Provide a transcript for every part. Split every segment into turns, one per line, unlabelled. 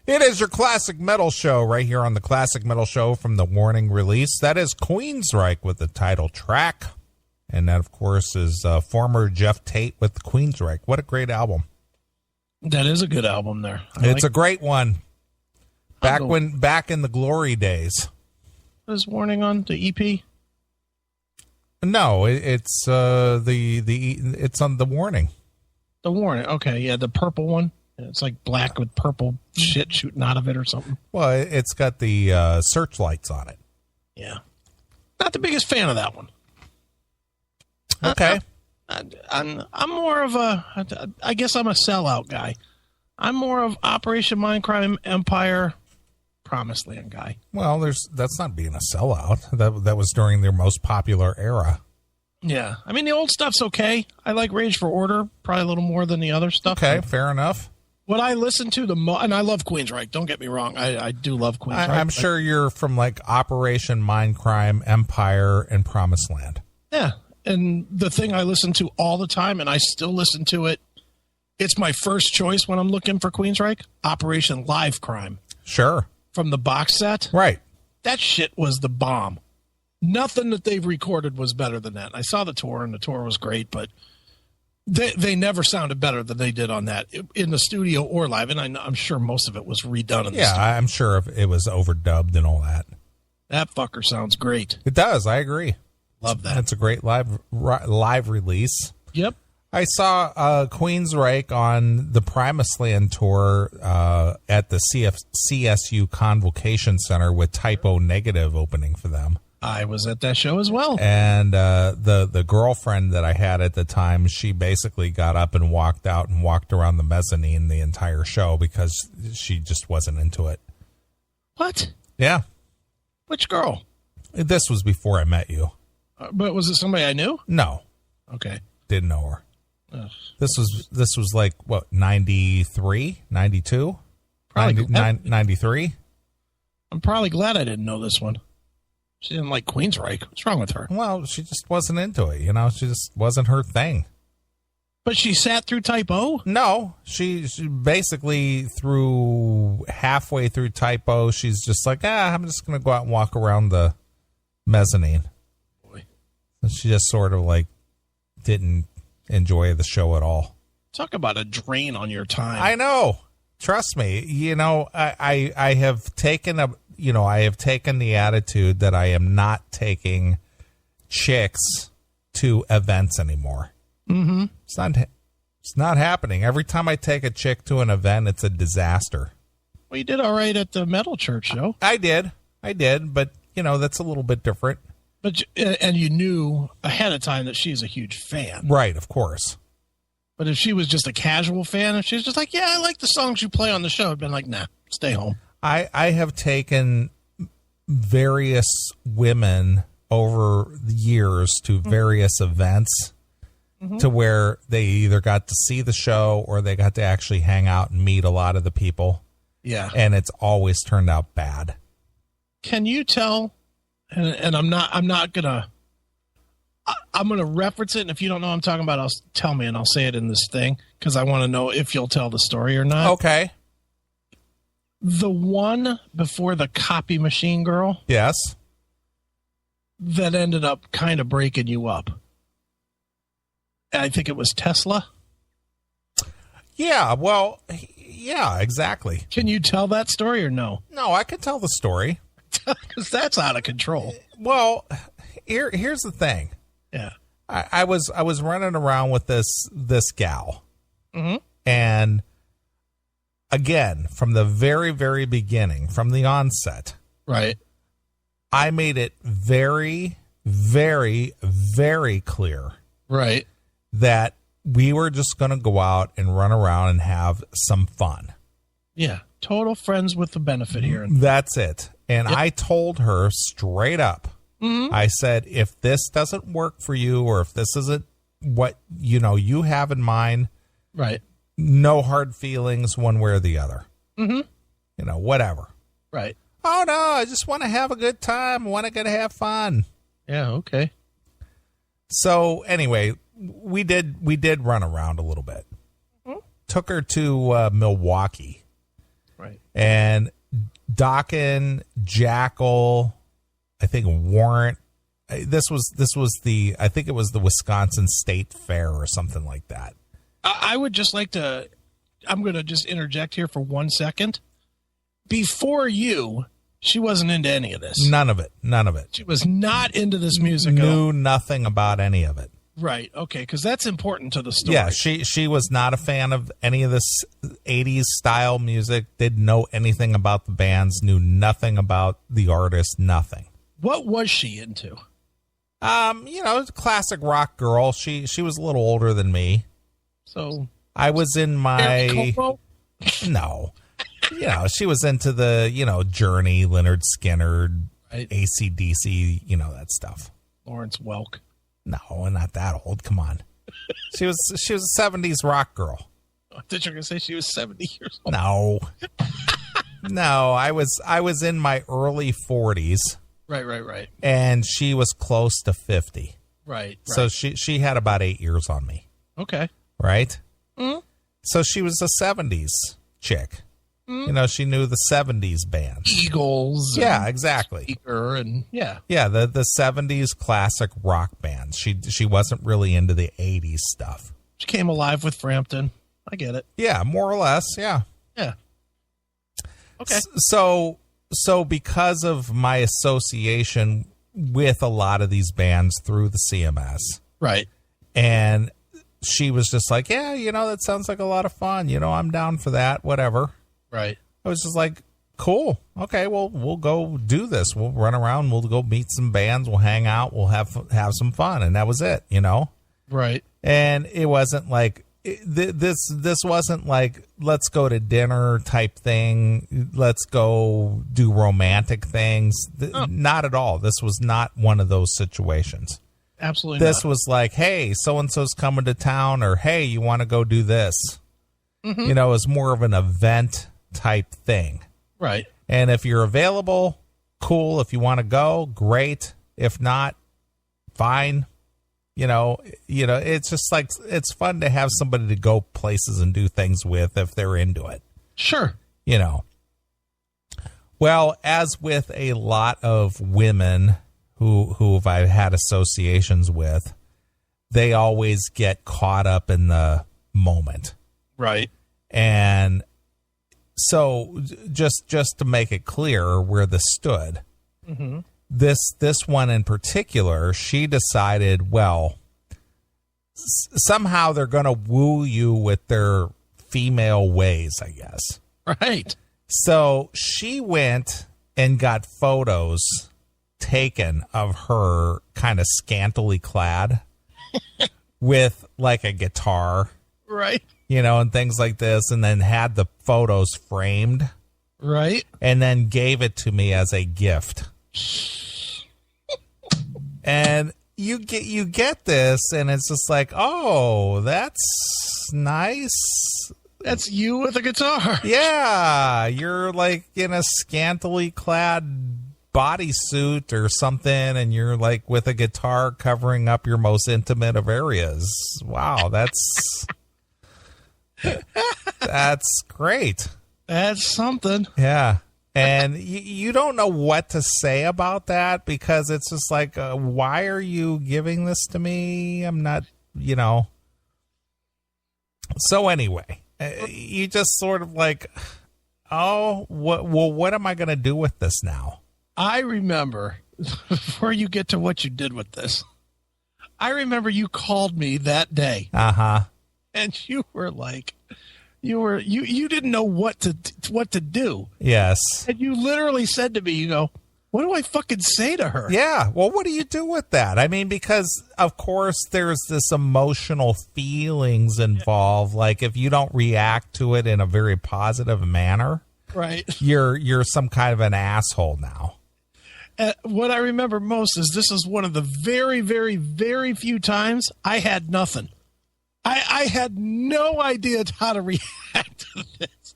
It is your Classic Metal Show right here on the Classic Metal Show from the Warning release. That is Queensryche with the title track. And that, of course, is former Jeff Tate with Queensryche. What a great album.
That is a good album there.
It's a great one. Back in the glory days.
Is Warning on the EP?
No, it's it's on the Warning.
The Warning. Okay, yeah, the purple one. It's like black with purple shit shooting out of it or something.
Well, it's got the searchlights on it.
Yeah. Not the biggest fan of that one.
Okay.
I'm more of I guess I'm a sellout guy. I'm more of Operation Mindcrime Empire, Promised Land guy.
Well, that's not being a sellout. That was during their most popular era.
Yeah. I mean, the old stuff's okay. I like Rage for Order probably a little more than the other stuff.
Okay, fair enough.
What I listen to the most, and I love Queensryche, don't get me wrong. I do love Queensryche.
I'm sure you're from like Operation Mindcrime Empire and Promised Land.
Yeah. And the thing I listen to all the time, and I still listen to it, it's my first choice when I'm looking for Queensryche, Operation Live Crime.
Sure.
From the box set.
Right.
That shit was the bomb. Nothing that they've recorded was better than that. I saw the tour, and the tour was great, but they never sounded better than they did on that in the studio or live. And I'm sure most of it was redone in the studio.
Yeah, I'm sure it was overdubbed and all that.
That fucker sounds great.
It does. I agree.
Love that.
It's a great live release.
Yep.
I saw Queensryche on the Promised Land tour at the CSU Convocation Center with Typo Negative opening for them.
I was at that show as well.
And the girlfriend that I had at the time, she basically got up and walked out and walked around the mezzanine the entire show because she just wasn't into it.
What?
Yeah.
Which girl?
This was before I met you.
But was it somebody I knew?
No.
Okay.
Didn't know her.
Ugh.
This was like, what, 93, 92?
Probably
93?
I'm probably glad I didn't know this one. She didn't like Queensryche. What's wrong with her?
Well, she just wasn't into it. She just wasn't her thing.
But she sat through Type O?
No. She basically halfway through Type O, she's just like, I'm just going to go out and walk around the mezzanine.
Boy.
And she just sort of like didn't enjoy the show at all.
Talk about a drain on your time.
I know. Trust me. I have taken I have taken the attitude that I am not taking chicks to events anymore.
Mm-hmm.
It's not happening. Every time I take a chick to an event, it's a disaster.
Well, you did all right at the Metal Church show.
I did, but that's a little bit different.
And you knew ahead of time that she's a huge fan.
Right, of course.
But if she was just a casual fan, if she's just like, yeah, I like the songs you play on the show, I'd been like, nah, stay home.
I have taken various women over the years to various events to where they either got to see the show or they got to actually hang out and meet a lot of the people.
Yeah.
And it's always turned out bad.
Can you tell? And I'm gonna reference it. And if you don't know what I'm talking about, tell me and I'll say it in this thing because I want to know if you'll tell the story or not.
Okay.
The one before the copy machine girl.
Yes.
That ended up kind of breaking you up. I think it was Tesla.
Yeah, well, yeah, exactly.
Can you tell that story or no?
No, I can tell the story.
Because that's out of control.
Well, here's the thing.
Yeah.
I was running around with this gal.
Mm-hmm.
And again, from the very, very beginning, from the onset.
Right.
I made it very, very, very clear.
Right.
That we were just going to go out and run around and have some fun.
Yeah. Total friends with the benefit here.
That's it. And
yep.
I told her straight up, I said, if this doesn't work for you or if this isn't what, you have in mind,
right?
No hard feelings one way or the other.
Mm-hmm.
Whatever.
Right.
Oh, no, I just want to have a good time. I want to have fun.
Yeah, okay.
So anyway, we did run around a little bit. Mm-hmm. Took her to Milwaukee.
Right.
And Dokken, Jackal, I think Warrant. This was I think it was the Wisconsin State Fair or something like that.
I would just like to, I'm going to just interject here for 1 second. Before you, she wasn't into any of this.
None of it.
She was not into this music.
Knew nothing about any of it.
Right. Okay. Because that's important to the story.
Yeah. She was not a fan of any of this 80s style music. Didn't know anything about the bands. Knew nothing about the artist. Nothing.
What was she into?
Classic rock girl. She was a little older than me.
So
I was in my no. She was into the, Journey, Leonard Skinner, right. AC/DC, that stuff.
Lawrence Welk.
No, not that old. Come on. She was a 70s rock girl.
I thought you were going to say she was 70 years old.
No. No, I was in my early 40s.
Right.
And she was close to 50.
Right.
So she had about 8 years on me.
Okay.
Right?
Mm-hmm.
So she was a 70s chick. Mm-hmm. She knew the 70s bands.
Eagles.
Yeah, exactly.
Speaker and yeah.
Yeah, the 70s classic rock bands. She wasn't really into the 80s stuff.
She came alive with Frampton. I get it.
Yeah, more or less, yeah.
Yeah. Okay.
So because of my association with a lot of these bands through the CMS.
Right.
And she was just like, yeah, that sounds like a lot of fun. I'm down for that, whatever.
Right.
I was just like, cool. Okay, well, we'll go do this. We'll run around. We'll go meet some bands. We'll hang out. We'll have some fun. And that was it,
Right.
And it wasn't like, this wasn't like, let's go to dinner type thing. Let's go do romantic things. Not at all. This was not one of those situations.
Absolutely
This
not.
was like, hey, so-and-so's coming to town, or hey, you want to go do this? Mm-hmm. It was more of an event type thing.
Right.
And if you're available, cool. If you want to go, great. If not, fine. It's just like, it's fun to have somebody to go places and do things with if they're into it.
Sure.
Well, as with a lot of women who I've had associations with, they always get caught up in the moment.
Right.
And so just to make it clear where this stood,
mm-hmm.
this one in particular, she decided, well, somehow they're going to woo you with their female ways, I guess.
Right.
So she went and got photos taken of her kind of scantily clad with like a guitar.
Right.
And things like this, and then had the photos framed.
Right.
And then gave it to me as a gift. And you get this, and it's just like, oh, that's nice.
That's you with a guitar.
Yeah, you're like in a scantily clad bodysuit or something, and you're like with a guitar covering up your most intimate of areas. Wow, that's great.
That's something.
Yeah. And you don't know what to say about that, because it's just like, why are you giving this to me? I'm not, So anyway, you just sort of like, oh, what am I going to do with this now?
I remember, before you get to what you did with this, I remember you called me that day.
Uh-huh.
And you were like, you didn't know what to do.
Yes.
And you literally said to me, you go, what do I fucking say to her?
Yeah. Well, what do you do with that? I mean, because of course there's this emotional feelings involved. Like if you don't react to it in a very positive manner,
right,
you're some kind of an asshole now.
What I remember most is this is one of the very, very, very few times I had nothing. I had no idea how to react to this.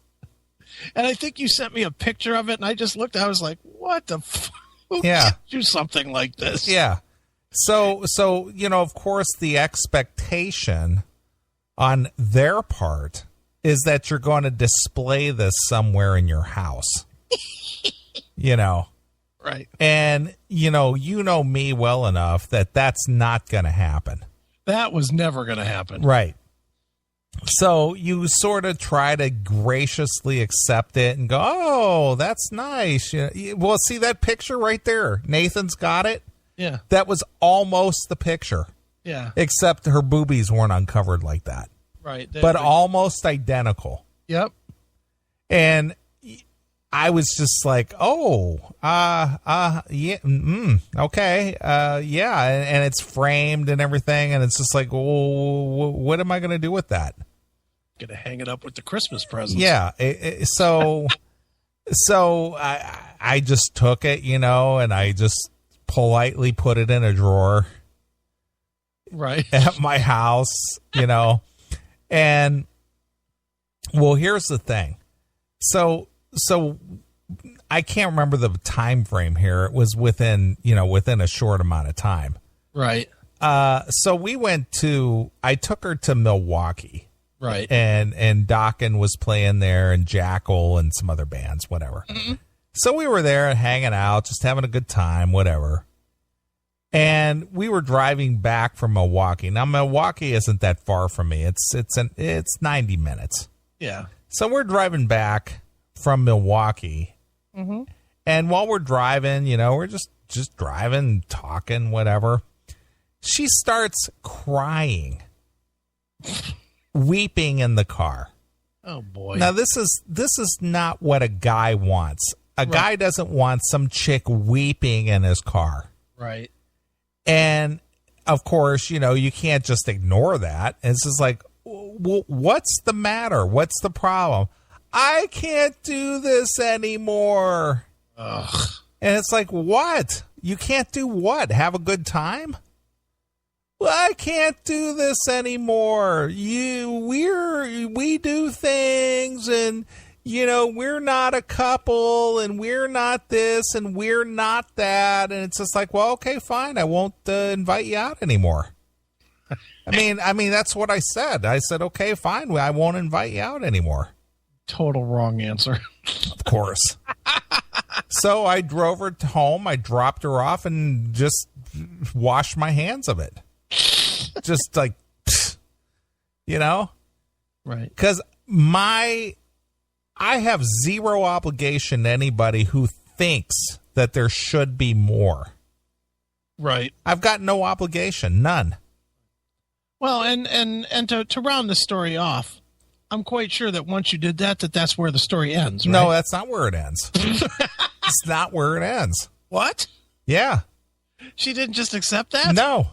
And I think you sent me a picture of it, and I just looked, I was like, what the fuck? Who
can
do something like this?
Yeah. So, of course, the expectation on their part is that you're going to display this somewhere in your house.
Right.
And, you know me well enough that that's not going to happen.
That was never going to happen.
Right. So you sort of try to graciously accept it and go, oh, that's nice. Well, see that picture right there? Nathan's got it.
Yeah.
That was almost the picture.
Yeah.
Except her boobies weren't uncovered like that.
Right.
But almost identical.
Yep.
And I was just like, oh, yeah, okay, yeah, and it's framed and everything, and it's just like, well, what am I going to do with that?
Gonna hang it up with the Christmas presents.
Yeah, so I just took it, and I just politely put it in a drawer,
right,
at my house, and well, here's the thing, so I can't remember the time frame here. It was within a short amount of time.
Right.
So I took her to Milwaukee.
Right.
And Dokken was playing there and Jackal and some other bands, whatever. Mm-hmm. So we were there hanging out, just having a good time, whatever. And we were driving back from Milwaukee. Now, Milwaukee isn't that far from me. It's 90 minutes.
Yeah.
So we're driving back from Milwaukee. Mm-hmm. And while we're driving, we're just driving, talking, whatever. She starts crying, weeping in the car.
Oh boy.
Now this is not what a guy wants. A guy doesn't want some chick weeping in his car.
Right.
And of course, you can't just ignore that. It's just like, well, what's the matter? What's the problem? I can't do this anymore.
Ugh.
And it's like, what? You can't do what? Have a good time? Well, I can't do this anymore. We do things, and we're not a couple, and we're not this, and we're not that. And it's just like, well, okay, fine. I won't invite you out anymore. I mean, that's what I said. I said, okay, fine. I won't invite you out anymore.
Total wrong answer.
Of course. So I drove her home. I dropped her off and just washed my hands of it. Just like,
Right.
Because I have zero obligation to anybody who thinks that there should be more.
Right.
I've got no obligation, none.
Well, and to round the story off, I'm quite sure that once you did that's where the story ends, right?
No, that's not where it ends. It's not where it ends.
What?
Yeah.
She didn't just accept that?
No.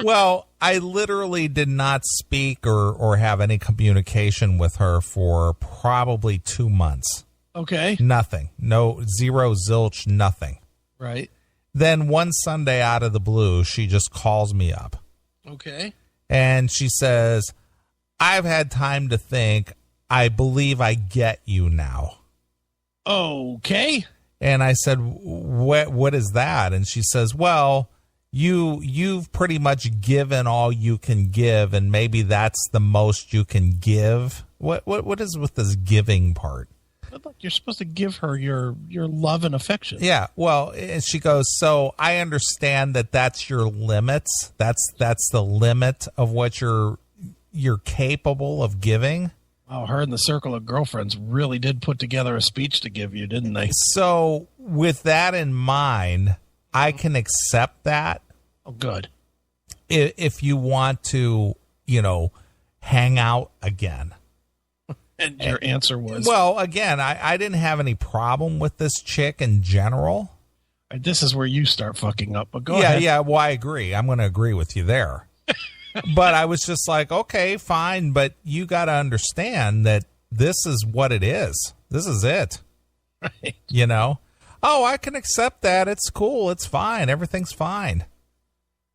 Well, I literally did not speak or have any communication with her for probably 2 months.
Okay.
Nothing. No, zero, zilch, nothing.
Right.
Then one Sunday out of the blue, she just calls me up.
Okay.
And she says, I've had time to think. I believe I get you now.
Okay.
And I said, what is that? And she says, well, you've pretty much given all you can give, and maybe that's the most you can give. What is with this giving part?
Look, you're supposed to give her your love and affection.
Yeah. Well, and she goes, so I understand that's your limits. That's the limit of what you're capable of giving.
Oh, her and the circle of girlfriends really did put together a speech to give you, didn't they?
So with that in mind, I can accept that.
Oh, good.
If you want to, hang out again.
And your answer was?
Well, again, I didn't have any problem with this chick in general.
This is where you start fucking up, but go ahead.
Yeah, well, I agree. I'm going to agree with you there. But I was just like, okay, fine, but you got to understand that this is what it is. This is it.
Right.
Oh, I can accept that. It's cool. It's fine. Everything's fine.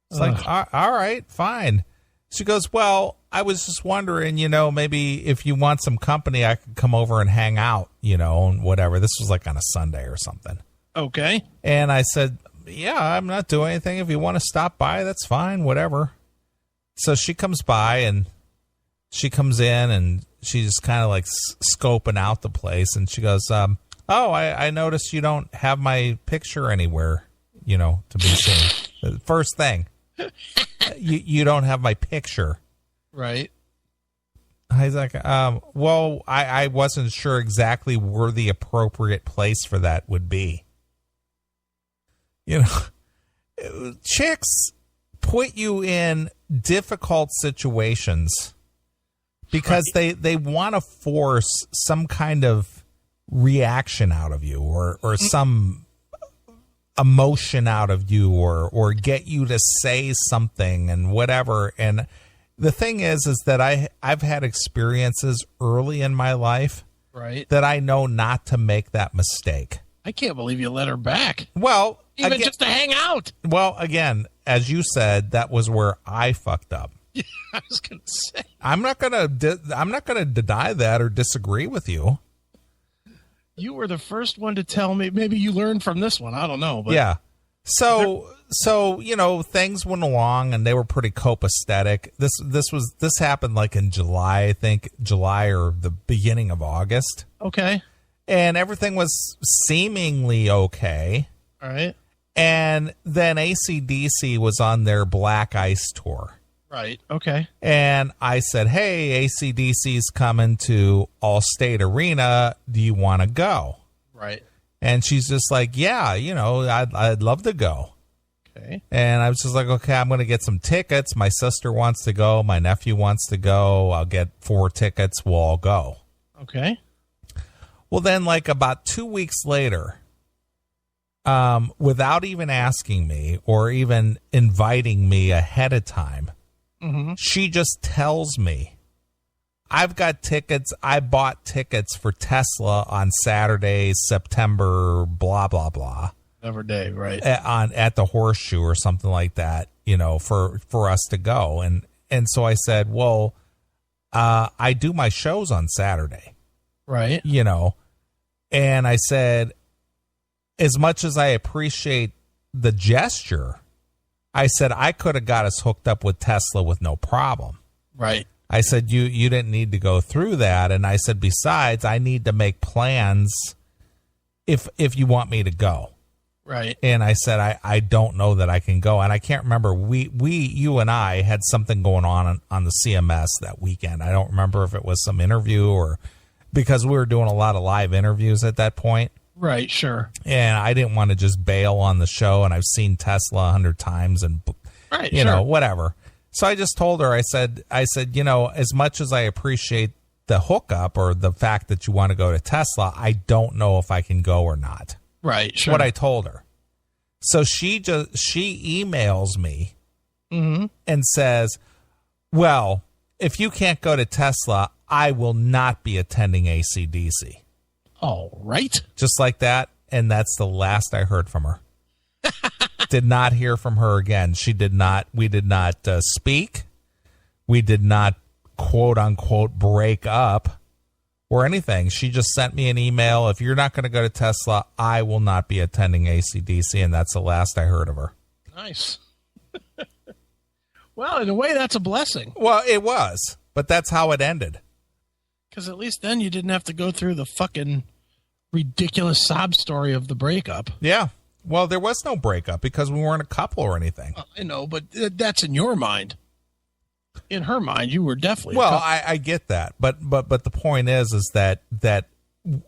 It's like, all right, fine. She goes, well, I was just wondering, maybe if you want some company, I could come over and hang out, and whatever. This was like on a Sunday or something.
Okay.
And I said, yeah, I'm not doing anything. If you want to stop by, that's fine, whatever. So she comes by and she comes in and she's kind of like scoping out the place, and she goes, "Oh, I noticed you don't have my picture anywhere, to be seen." First thing, you don't have my picture,
right?
I was like, well, I wasn't sure exactly where the appropriate place for that would be. Chicks put you in difficult situations because they want to force some kind of reaction out of you or some emotion out of you or get you to say something and whatever. And the thing is that I've had experiences early in my life,
right,
that I know not to make that mistake.
I can't believe you let her back.
Well,
even just to hang out.
Well, again, as you said, that was where I fucked up.
Yeah, I was going to say.
I'm not gonna deny that or disagree with you.
You were the first one to tell me. Maybe you learned from this one. I don't know. But
yeah. So things went along and they were pretty copacetic. This happened like in July, I think, July or the beginning of August.
Okay.
And everything was seemingly okay.
All right.
And then AC/DC was on their Black Ice tour.
Right. Okay. And
I said, "Hey, AC/DC's coming to Allstate Arena. Do you want to go?"
Right.
And she's just like, "Yeah, I'd love to go."
Okay.
And I was just like, "Okay, I'm going to get some tickets. My sister wants to go. My nephew wants to go. I'll get 4 tickets. We'll all go."
Okay.
Well, then, like about 2 weeks later, without even asking me or even inviting me ahead of time, she just tells me, "I've got tickets. I bought tickets for Tesla on Saturday, September, blah, blah, blah."
Whatever day, right.
At the Horseshoe or something like that, for us to go. And so I said, "Well, I do my shows on Saturday."
Right.
And I said, as much as I appreciate the gesture, I said, I could have got us hooked up with Tesla with no problem.
Right.
I said, you didn't need to go through that. And I said, besides, I need to make plans if you want me to go.
Right.
And I said, I don't know that I can go. And I can't remember. You and I had something going on the CMS that weekend. I don't remember if it was some interview or because we were doing a lot of live interviews at that point.
Right. Sure.
And I didn't want to just bail on the show. And I've seen Tesla 100 times and,
right,
whatever. So I just told her, I said, as much as I appreciate the hookup or the fact that you want to go to Tesla, I don't know if I can go or not.
Right. Sure.
What I told her. So she emails me and says, "Well, if you can't go to Tesla, I will not be attending AC/DC."
All right.
Just like that. And that's the last I heard from her. Did not hear from her again. We did not speak. We did not, quote unquote, break up or anything. She just sent me an email. "If you're not going to go to Tesla, I will not be attending AC/DC." And that's the last I heard of her.
Nice. Well, in a way, that's a blessing.
Well, it was, but that's how it ended.
Because at least then you didn't have to go through the fucking ridiculous sob story of the breakup.
Yeah. Well, there was no breakup because we weren't a couple or anything.
I know, but that's in your mind. In her mind, you were definitely.
Well, I get that, but the point is that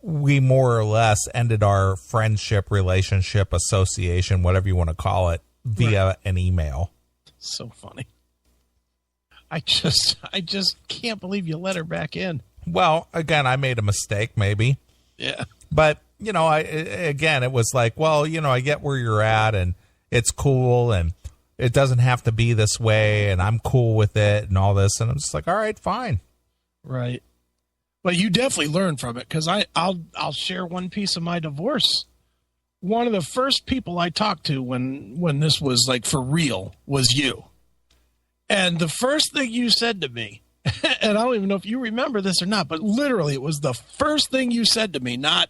we more or less ended our friendship, relationship, association, whatever you want to call it, via an email.
So funny. I just can't believe you let her back in.
Well, again, I made a mistake, maybe.
Yeah.
But, it was like, well, I get where you're at and it's cool and it doesn't have to be this way and I'm cool with it and all this. And I'm just like, all right, fine.
Right. But you definitely learned from it because I'll share one piece of my divorce. One of the first people I talked to when this was like for real was you. And the first thing you said to me, and I don't even know if you remember this or not, but literally it was the first thing you said to me, not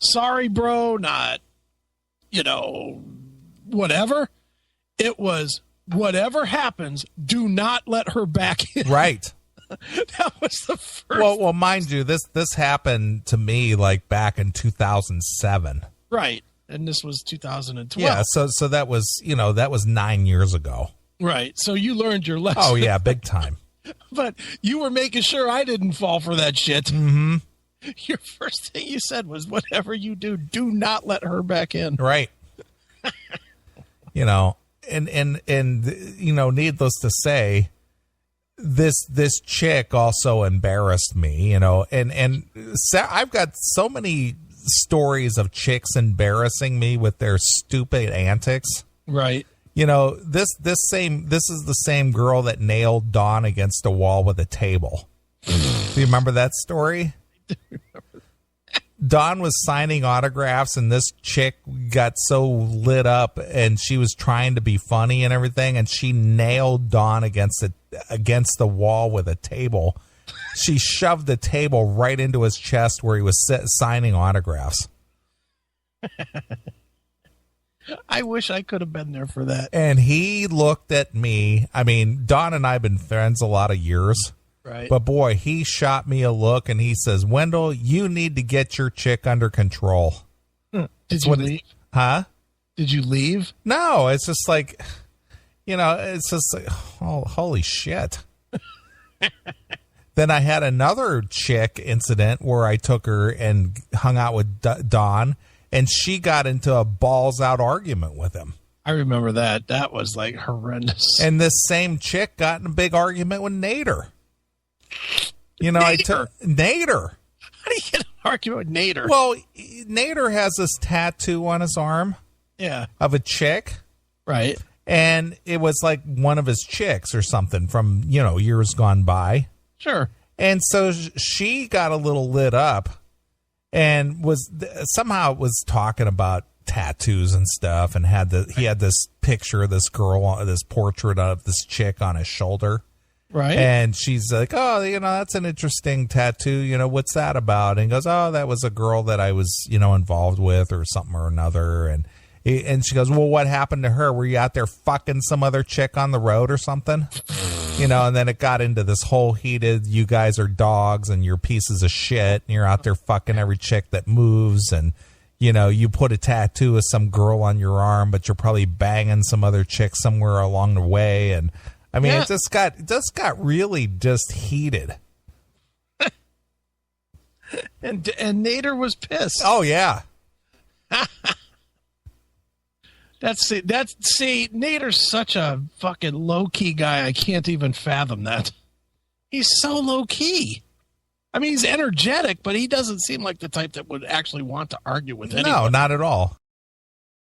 sorry, bro, not, whatever. It was whatever happens, do not let her back in.
Right.
That was the first.
Well, mind you, this happened to me like back in 2007.
Right. And this was 2012.
Yeah, so that was, that was 9 years ago.
Right. So you learned your lesson.
Oh, yeah, big time.
But you were making sure I didn't fall for that shit.
Mm-hmm.
Your first thing you said was, whatever you do not let her back in.
Right. And needless to say, this chick also embarrassed me, and I've got so many stories of chicks embarrassing me with their stupid antics.
Right.
This is the same girl that nailed Dawn against a wall with a table. Do you remember that story? Dawn was signing autographs, and this chick got so lit up, and she was trying to be funny and everything, and she nailed Dawn against the wall with a table. She shoved the table right into his chest where he was signing autographs.
I wish I could have been there for that.
And he looked at me. I mean, Dawn and I have been friends a lot of years.
Right.
But boy, he shot me a look, and he says, "Wendell, you need to get your chick under control."
Did you leave?
Huh?
Did you leave?
No, it's just like, it's just like, oh, holy shit. Then I had another chick incident where I took her and hung out with Dawn, and she got into a balls out argument with him.
I remember that. That was like horrendous.
And this same chick got in a big argument with Nader.
Nader.
Nader.
How do you get an argument with Nader?
Well, Nader has this tattoo on his arm.
Yeah.
Of a chick.
Right.
And it was like one of his chicks or something from, years gone by.
Sure.
And so she got a little lit up and somehow was talking about tattoos and stuff, and he had this picture of this girl, this portrait of this chick on his shoulder.
Right.
And she's like, "Oh, that's an interesting tattoo. What's that about?" And he goes, "Oh, that was a girl that I was, involved with or something or another." And she goes, "Well, what happened to her? Were you out there fucking some other chick on the road or something?" And then it got into this whole heated, you guys are dogs and you're pieces of shit and you're out there fucking every chick that moves, and you put a tattoo of some girl on your arm, but you're probably banging some other chick somewhere along the way. And I mean, it just got really just heated.
And Nader was pissed.
Oh yeah.
Nader's such a fucking low key guy. I can't even fathom that. He's so low key. I mean, he's energetic, but he doesn't seem like the type that would actually want to argue with anyone.
No, not at all.